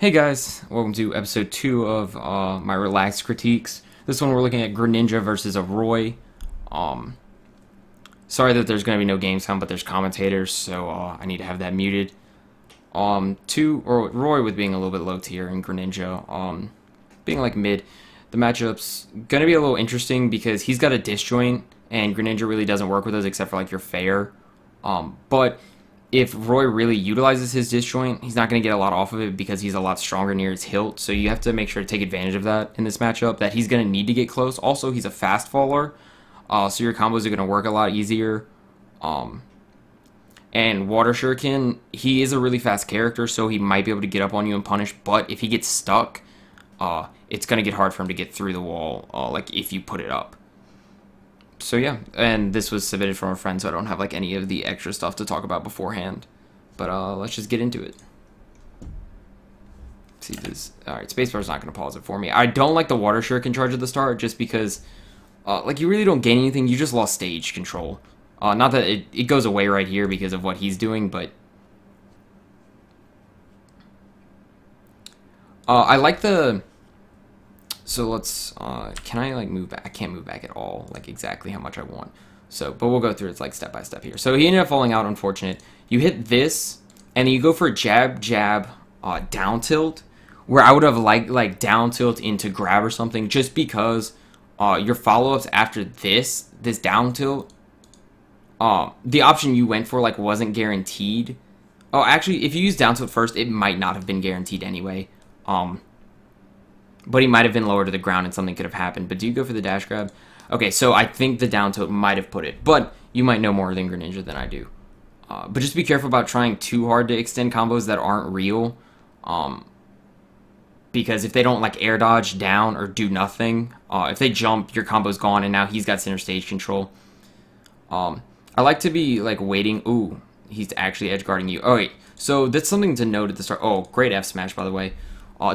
Hey guys, welcome to episode 2 of my relaxed critiques. This one we're looking at Greninja versus arose. Sorry that there's going to be no game sound, but there's commentators, so I need to have that muted. Roy with being a little bit low tier and Greninja being like mid. The matchup's going to be a little interesting because he's got a disjoint, and Greninja really doesn't work with those except for like your fair. But if Roy really utilizes his disjoint, he's not going to get a lot off of it because he's a lot stronger near his hilt. So you have to make sure to take advantage of that in this matchup, that he's going to need to get close. Also, he's a fast faller, so your combos are going to work a lot easier. And Water Shuriken, he is a really fast character, so he might be able to get up on you and punish. But if he gets stuck, it's going to get hard for him to get through the wall, like if you put it up. So yeah, and this was submitted from a friend, so I don't have like any of the extra stuff to talk about beforehand. But let's just get into it. See this. Alright, Spacebar's not going to pause it for me. I don't like the Water Shuriken charge at the start, just because like you really don't gain anything. You just lost stage control. Not that it goes away right here because of what he's doing, but I like the... So let's, can I like move back? I can't move back at all, like exactly how much I want. So, but we'll go through it like step by step here. So he ended up falling out, unfortunate. You hit this, and then you go for a jab, down tilt, where I would have like down tilt into grab or something, just because your follow-ups after this down tilt, the option you went for like wasn't guaranteed. Oh, actually, if you use down tilt first, it might not have been guaranteed anyway. But he might have been lower to the ground and something could have happened. But do you go for the dash grab? Okay, so I think the down tilt might have put it. But you might know more than Greninja than I do. But just be careful about trying too hard to extend combos that aren't real. Because if they don't like air dodge down or do nothing, if they jump, your combo's gone and now he's got center stage control. I like to be like waiting. Ooh, he's actually edge guarding you. Oh wait, so that's something to note at the start. Oh, great F smash, by the way.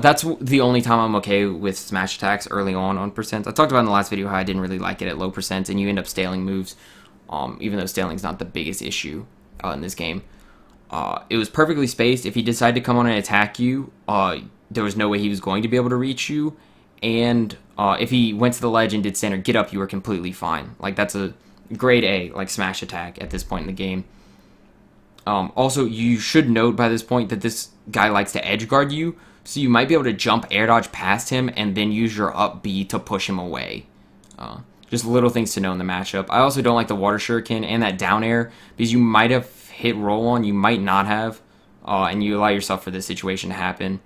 That's the only time I'm okay with smash attacks early on percent. I talked about in the last video how I didn't really like it at low percent, and you end up staling moves, even though staling's not the biggest issue in this game. It was perfectly spaced. If he decided to come on and attack you, there was no way he was going to be able to reach you, and if he went to the ledge and did center get up, you were completely fine. Like, that's a grade A, like, smash attack at this point in the game. Also, you should note by this point that this guy likes to edge guard you, so you might be able to jump air dodge past him and then use your up B to push him away. Just little things to know in the matchup. I also don't like the Water Shuriken and that down air because you might have hit roll on, you might not have, and you allow yourself for this situation to happen.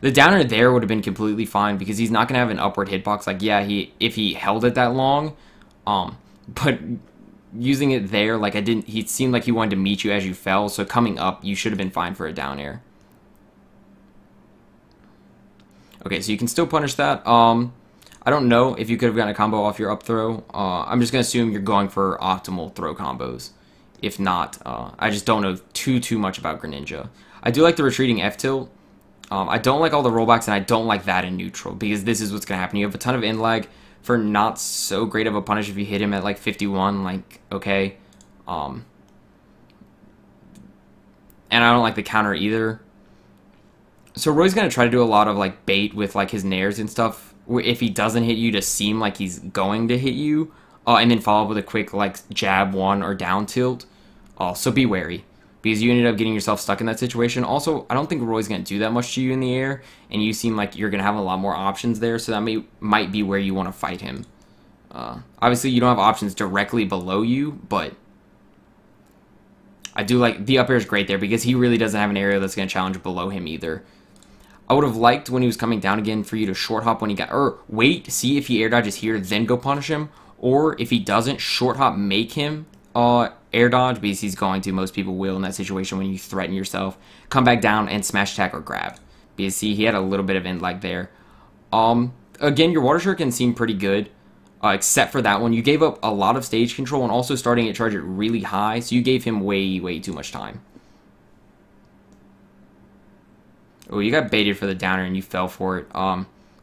The down air there would have been completely fine because he's not going to have an upward hitbox. Like, yeah, if he held it that long, but using it there, like he seemed like he wanted to meet you as you fell, so coming up, you should have been fine for a down air. Okay, so you can still punish that. I don't know if you could have gotten a combo off your up throw. I'm just going to assume you're going for optimal throw combos. If not, I just don't know too much about Greninja. I do like the retreating F tilt. I don't like all the rollbacks, and I don't like that in neutral, because this is what's going to happen. You have a ton of in lag for not so great of a punish if you hit him at like 51, like, okay. And I don't like the counter either. So Roy's going to try to do a lot of like bait with like his nairs and stuff if he doesn't hit you to seem like he's going to hit you, and then follow up with a quick like jab one or down tilt. So be wary because you ended up getting yourself stuck in that situation. Also, I don't think Roy's going to do that much to you in the air, and you seem like you're going to have a lot more options there, so that might be where you want to fight him. Obviously, you don't have options directly below you, but I do like the up air is great there because he really doesn't have an area that's going to challenge below him either. I would have liked when he was coming down again for you to short hop when he got, or wait, see if he air dodges here, then go punish him, or if he doesn't, short hop, make him air dodge, because he's going to, most people will in that situation when you threaten yourself, come back down and smash attack or grab, because see, he had a little bit of end lag there. Again, your Water Shuriken seemed pretty good, except for that one. You gave up a lot of stage control and also starting at charge it really high, so you gave him way too much time. Oh, you got baited for the downer and you fell for it.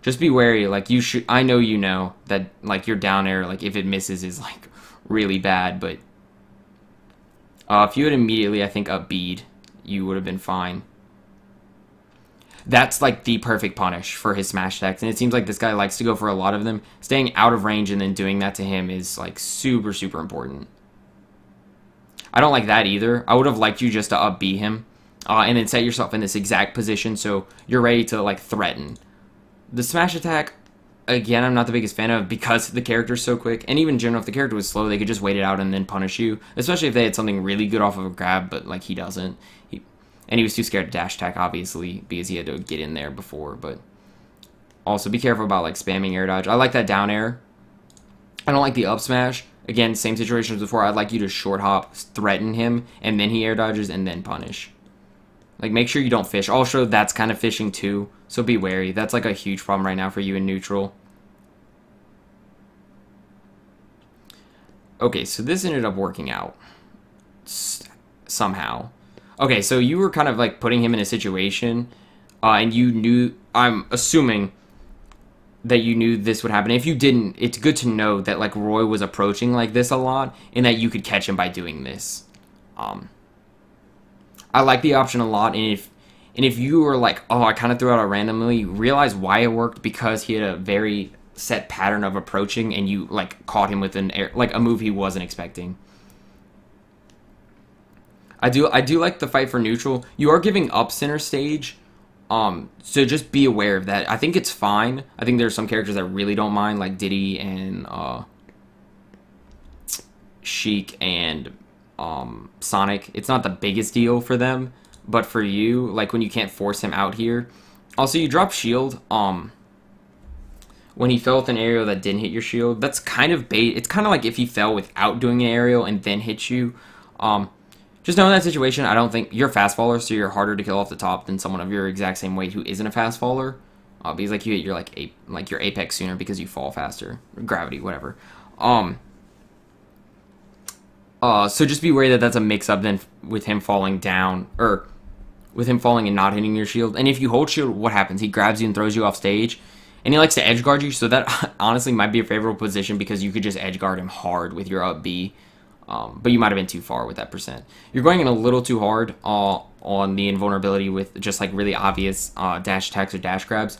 Just be wary. Like, you should. I know you know that like your down air, like if it misses, is like really bad. But if you had immediately, I think, up B'd, you would have been fine. That's like the perfect punish for his smash attacks, and it seems like this guy likes to go for a lot of them. Staying out of range and then doing that to him is like super, super important. I don't like that either. I would have liked you just to up B him, and then set yourself in this exact position so you're ready to like threaten. The smash attack, again, I'm not the biggest fan of because the character's so quick, and even in general, if the character was slow, they could just wait it out and then punish you, especially if they had something really good off of a grab, but like he doesn't. And he was too scared to dash attack, obviously, because he had to get in there before, but also be careful about like spamming air dodge. I like that down air. I don't like the up smash. Again, same situation as before. I'd like you to short hop, threaten him, and then he air dodges, and then punish. Like, make sure you don't fish. Also, that's kind of fishing too, so be wary. That's like a huge problem right now for you in neutral. Okay, so this ended up working out. Somehow. Okay, so you were kind of like putting him in a situation, and you knew, I'm assuming that you knew this would happen. If you didn't, it's good to know that like Roy was approaching like this a lot, and that you could catch him by doing this. I like the option a lot, and if you were like, oh, I kind of threw out a randomly, realize why it worked because he had a very set pattern of approaching, and you like caught him with an air, like a move he wasn't expecting. I do like the fight for neutral. You are giving up center stage, so just be aware of that. I think it's fine. I think there's some characters that really don't mind, like Diddy and Sheik and Sonic. It's not the biggest deal for them, but for you, like when you can't force him out here. Also, you drop shield when he fell with an aerial that didn't hit your shield. That's kind of bait. It's kind of like if he fell without doing an aerial and then hit you. Just know in that situation, I don't think you're a fast faller, so you're harder to kill off the top than someone of your exact same weight who isn't a fast faller. Because like you hit your apex sooner because you fall faster, gravity, whatever. So just be wary that that's a mix-up then with him falling down, or with him falling and not hitting your shield. And if you hold shield, what happens? He grabs you and throws you off stage, and he likes to edge guard you. So that honestly might be a favorable position because you could just edge guard him hard with your up B. But you might have been too far with that percent. You're going in a little too hard on the invulnerability with just like really obvious dash attacks or dash grabs.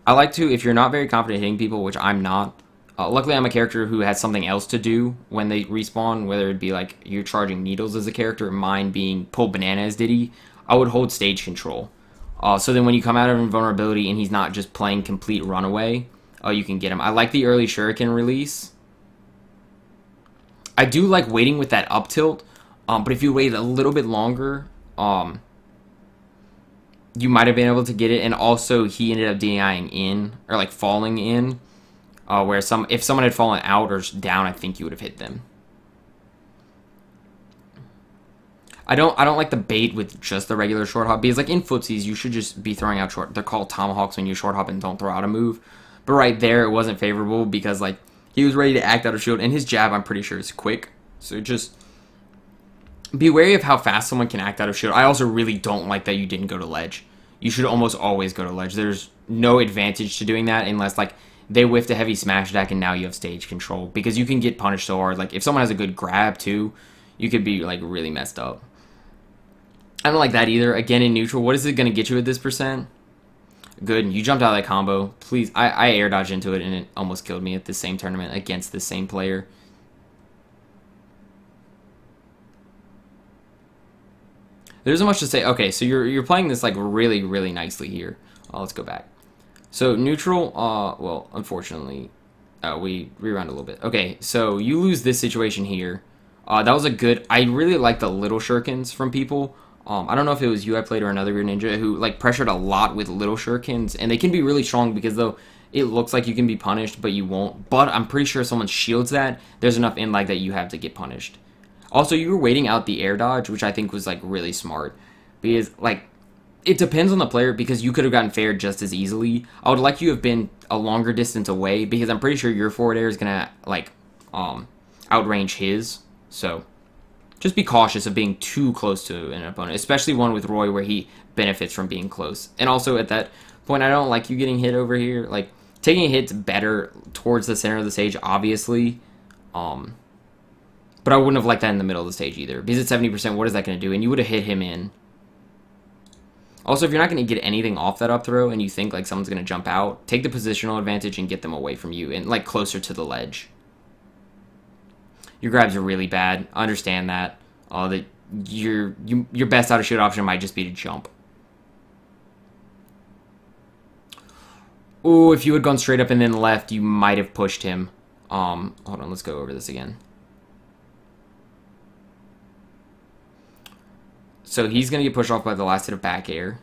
I like to, if you're not very confident hitting people, which I'm not, luckily I'm a character who has something else to do when they respawn, whether it be like you're charging needles as a character, mine being pull banana as Diddy, I would hold stage control. So then when you come out of invulnerability and he's not just playing complete runaway, you can get him. I like the early shuriken release. I do like waiting with that up tilt, but if you wait a little bit longer, you might have been able to get it. And also, he ended up DIing in, or like falling in, where if someone had fallen out or down, I think you would have hit them. I don't like the bait with just the regular short hop, because like in footsies, you should just be throwing out short. They're called tomahawks when you short hop and don't throw out a move. But right there, it wasn't favorable because like he was ready to act out of shield, and his jab, I'm pretty sure, is quick. So just be wary of how fast someone can act out of shield. I also really don't like that you didn't go to ledge. You should almost always go to ledge. There's no advantage to doing that unless like they whiffed a heavy smash attack and now you have stage control, because you can get punished so hard. Like if someone has a good grab too, you could be like really messed up. I don't like that either. Again, in neutral, what is it going to get you at this percent? Good. You jumped out of that combo. Please. I air dodged into it and it almost killed me at the same tournament against the same player. There isn't much to say. Okay, so you're playing this like really, really nicely here. Let's go back. So neutral, well, unfortunately, we rewound a little bit. Okay, so you lose this situation here. That was a good, I really like the little shurikens from people. I don't know if it was you I played or another Greninja who like pressured a lot with little shurikens, and they can be really strong because though it looks like you can be punished, but you won't. But I'm pretty sure if someone shields that, there's enough in lag that you have to get punished. Also, you were waiting out the air dodge, which I think was like really smart, because like it depends on the player, because you could have gotten fair just as easily. I would like you to have been a longer distance away, because I'm pretty sure your forward air is gonna like outrange his. So just be cautious of being too close to an opponent, especially one with Roy where he benefits from being close. And also at that point, I don't like you getting hit over here. Like taking a hit's better towards the center of the stage, obviously. But I wouldn't have liked that in the middle of the stage either, because at 70%, what is that going to do? And you would have hit him in. Also, if you're not going to get anything off that up throw and you think like someone's going to jump out, take the positional advantage and get them away from you and like closer to the ledge. Your grabs are really bad. Understand that. That your best out of shield option might just be to jump. Oh, if you had gone straight up and then left, you might have pushed him. Hold on, let's go over this again. So he's going to get pushed off by the last hit of back air.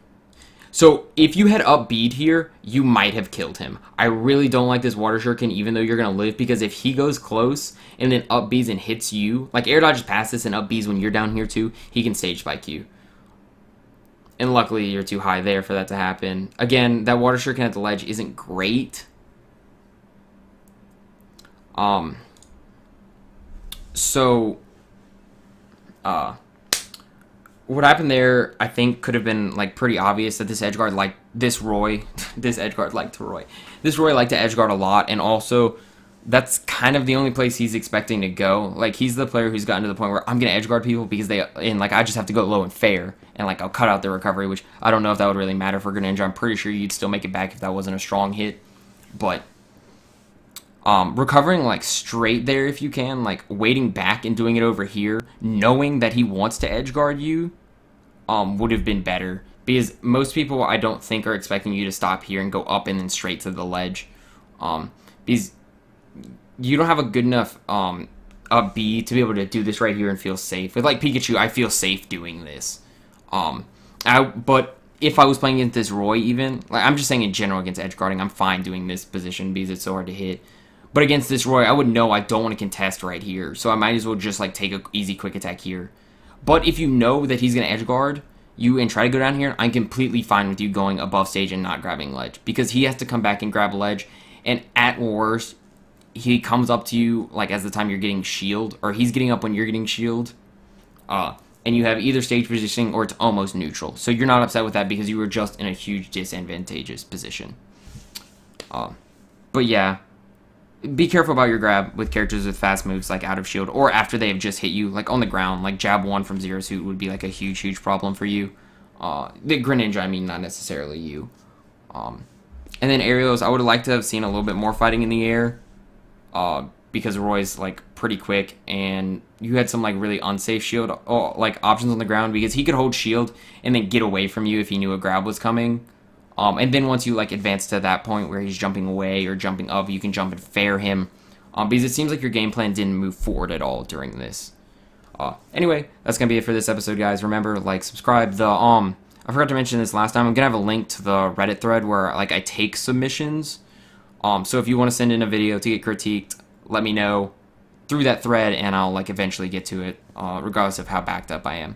So if you had up B'd here, you might have killed him. I really don't like this water shuriken, even though you're going to live, because if he goes close and then up B's and hits you, like air dodges past this and up B's when you're down here too, he can stage spike you. And luckily you're too high there for that to happen. Again, that water shuriken at the ledge isn't great. What happened there, I think, could have been like pretty obvious that this edgeguard liked this Roy. This edgeguard liked Roy. This Roy liked to edgeguard a lot, and also that's kind of the only place he's expecting to go. Like, he's the player who's gotten to the point where I'm gonna edgeguard people because I just have to go low and fair, and like I'll cut out the recovery, which I don't know if that would really matter for Greninja. I'm pretty sure you'd still make it back if that wasn't a strong hit, but recovering like straight there if you can, like waiting back and doing it over here, knowing that he wants to edgeguard you, would have been better, because most people I don't think are expecting you to stop here and go up and then straight to the ledge, because you don't have a good enough up B to be able to do this right here and feel safe. With like Pikachu, I feel safe doing this. But if I was playing against this Roy, even like I'm just saying in general against edge guarding, I'm fine doing this position because it's so hard to hit. But against this Roy, I would know I don't want to contest right here, so I might as well just like take a easy quick attack here. But if you know that he's going to edge guard you and try to go down here, I'm completely fine with you going above stage and not grabbing ledge, because he has to come back and grab ledge, and at worst, he comes up to you like as the time you're getting shield, or he's getting up when you're getting shield, and you have either stage positioning or it's almost neutral. So you're not upset with that because you were just in a huge disadvantageous position. But yeah, be careful about your grab with characters with fast moves like out of shield or after they have just hit you, like on the ground. Like jab 1 from Zero Suit would be like a huge problem for you. The Greninja, I mean, not necessarily you. And then aerials, I would have liked to have seen a little bit more fighting in the air, because Roy's like pretty quick, and you had some like really unsafe shield like options on the ground, because he could hold shield and then get away from you if he knew a grab was coming. And then once you like advance to that point where he's jumping away or jumping up, you can jump and fair him, because it seems like your game plan didn't move forward at all during this. Anyway, that's gonna be it for this episode, guys. Remember, like, subscribe. I forgot to mention this last time. I'm gonna have a link to the Reddit thread where like I take submissions. So if you want to send in a video to get critiqued, let me know through that thread, and I'll like eventually get to it, regardless of how backed up I am.